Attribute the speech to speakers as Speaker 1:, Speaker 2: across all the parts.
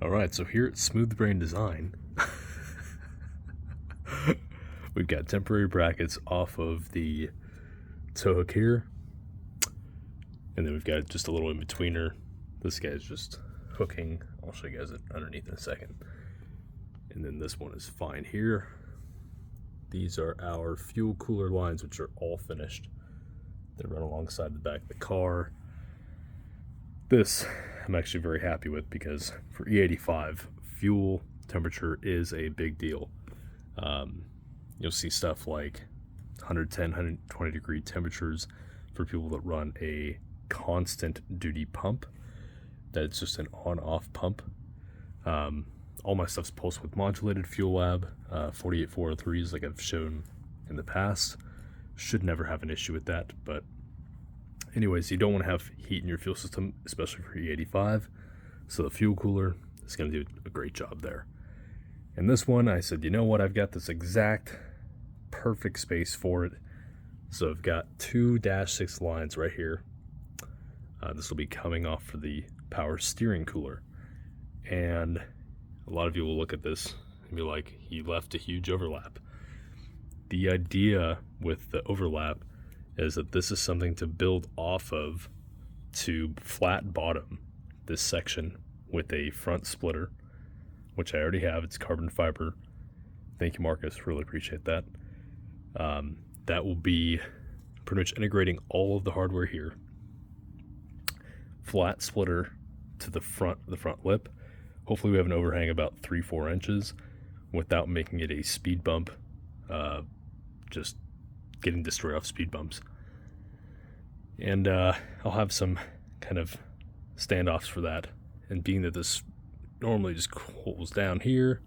Speaker 1: Alright, so here at Smooth Brain Design, we've got temporary brackets off of the tow hook here, and then we've got just a little in-betweener. This guy's just hooking. I'll show you guys it underneath in a second. And then this one is fine here. These are our fuel cooler lines, which are all finished. They run alongside the back of the car. This I'm actually very happy with because for E85, fuel temperature is a big deal. You'll see stuff like 110, 120 degree temperatures for people that run a constant duty pump. That's just an on-off pump. All my stuff's pulse width modulated fuel lab, 48403s like I've shown in the past. Should never have an issue with that, but anyways, you don't want to have heat in your fuel system, especially for E85. So the fuel cooler is going to do a great job there. And this one, I said, you know what? I've got this exact perfect space for it. So I've got two -6 lines right here. This will be coming off for the power steering cooler. And a lot of you will look at this and be like, he left a huge overlap. The idea with the overlap is that this is something to build off of to flat bottom this section with a front splitter, which I already have. It's carbon fiber. Thank you, Marcus. Really appreciate that. That will be pretty much integrating all of the hardware here. Flat splitter to the front lip. Hopefully we have an overhang about 3-4 inches without making it a speed bump, just getting destroyed off speed bumps. And I'll have some kind of standoffs for that. And being that this normally just cools down here,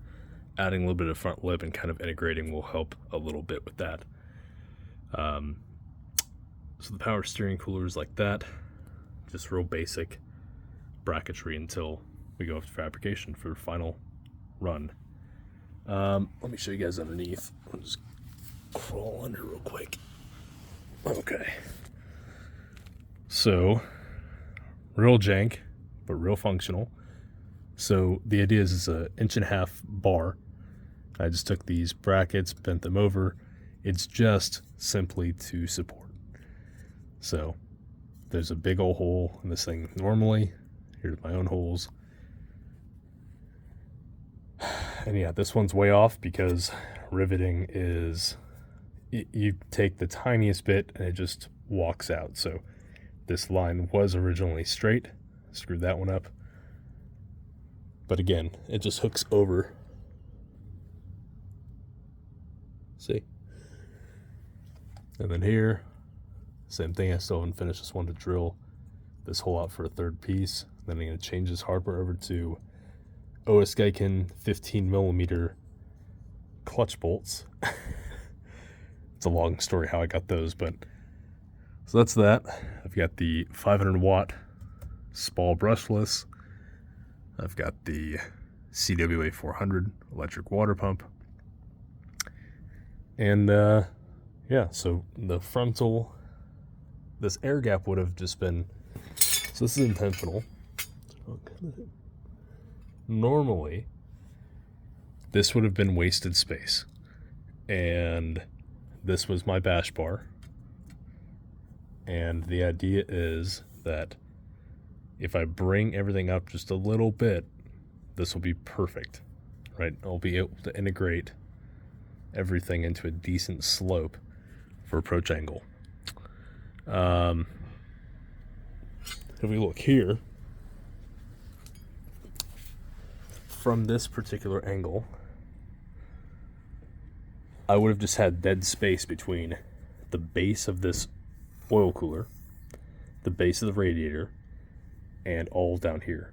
Speaker 1: adding a little bit of front lip and kind of integrating will help a little bit with that. So the power steering cooler is like that. Just real basic bracketry until we go to fabrication for the final run. Let me show you guys underneath. I'll just crawl under real quick. Okay. So, real jank, but real functional. So the idea is it's an 1.5 inch bar. I just took these brackets, bent them over. It's just simply to support. So there's a big old hole in this thing normally. Here's my own holes. And yeah, this one's way off because riveting is, you take the tiniest bit and it just walks out. So this line was originally straight. Screwed that one up. But again, it just hooks over. See? And then here, same thing. I still haven't finished this one to drill this hole out for a third piece. Then I'm going to change this hardware over to OS Geiken 15mm clutch bolts. It's a long story how I got those, but so that's that. I've got the 500 watt Spall brushless. I've got the CWA 400 electric water pump. And yeah, so the frontal, this air gap would have just been, so this is intentional. Normally, this would have been wasted space. And this was my bash bar. And the idea is that if I bring everything up just a little bit, this will be perfect, right? I'll be able to integrate everything into a decent slope for approach angle. If we look here, from this particular angle, I would have just had dead space between the base of this oil cooler, the base of the radiator, and all down here.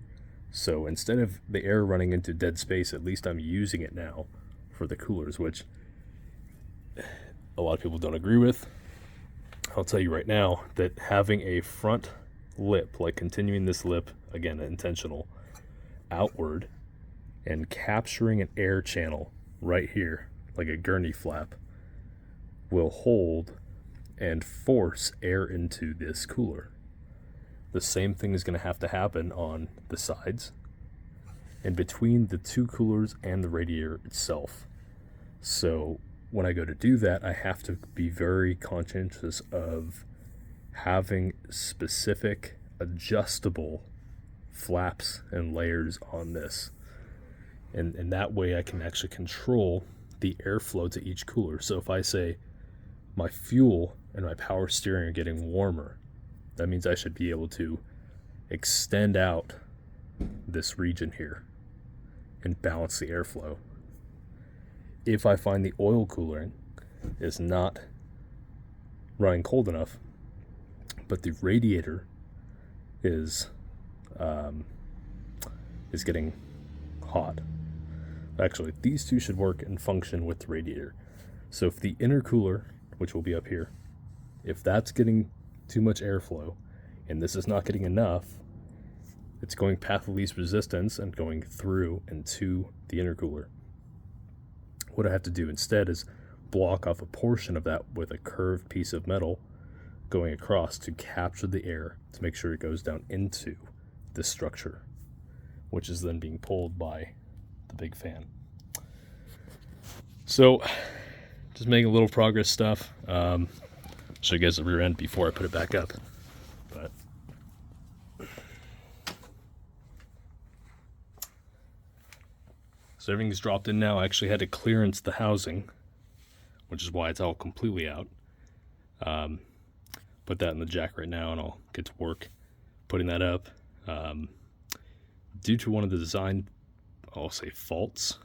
Speaker 1: So instead of the air running into dead space, at least I'm using it now for the coolers, which a lot of people don't agree with. I'll tell you right now that having a front lip, like continuing this lip, again, intentional, outward, and capturing an air channel right here, like a gurney flap, will hold and force air into this cooler. The same thing is going to happen on the sides. in between the two coolers and the radiator itself. So when I go to do that, I have to be very conscientious of having specific adjustable flaps and layers on this. And that way I can actually control the airflow to each cooler. So if I say my fuel and my power steering are getting warmer, that means I should be able to extend out this region here and balance the airflow. If I find the oil cooling is not running cold enough, but the radiator is getting hot. Actually, these two should work and function with the radiator. So if the intercooler, which will be up here, if that's getting too much airflow and this is not getting enough, it's going path of least resistance and going through and to the intercooler. What I have to do instead is block off a portion of that with a curved piece of metal going across to capture the air to make sure it goes down into this structure, which is then being pulled by the big fan. So just making a little progress stuff. Show you guys the rear end before I put it back up. But so everything's dropped in now. I actually had to clearance the housing, which is why it's all completely out. Put that in the jack right now and I'll get to work putting that up. Due to one of the design, I'll say faults,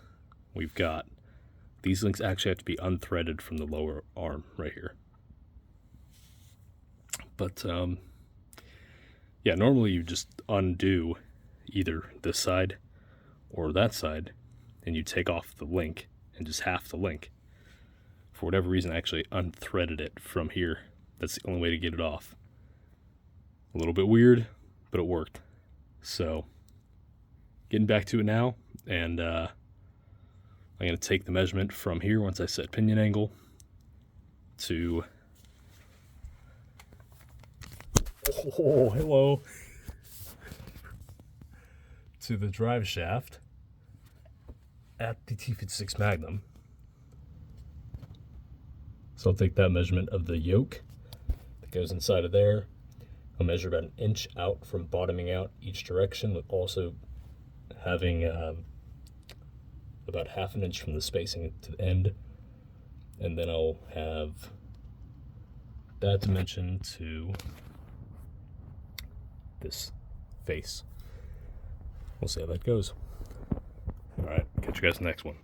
Speaker 1: we've got these links actually have to be unthreaded from the lower arm right here. But yeah, normally you just undo either this side or that side and you take off the link and just half the link. For whatever reason, I actually unthreaded it from here. That's the only way to get it off. A little bit weird, but it worked. So getting back to it now, and I'm going to take the measurement from here once I set pinion angle to, oh, hello, to the drive shaft at the T56 Magnum. So I'll take that measurement of the yoke that goes inside of there. I'll measure about 1 inch out from bottoming out each direction, with also having about 1/2 inch from the spacing to the end. And then I'll have that dimension to this face. We'll see how that goes. All right, catch you guys in the next one.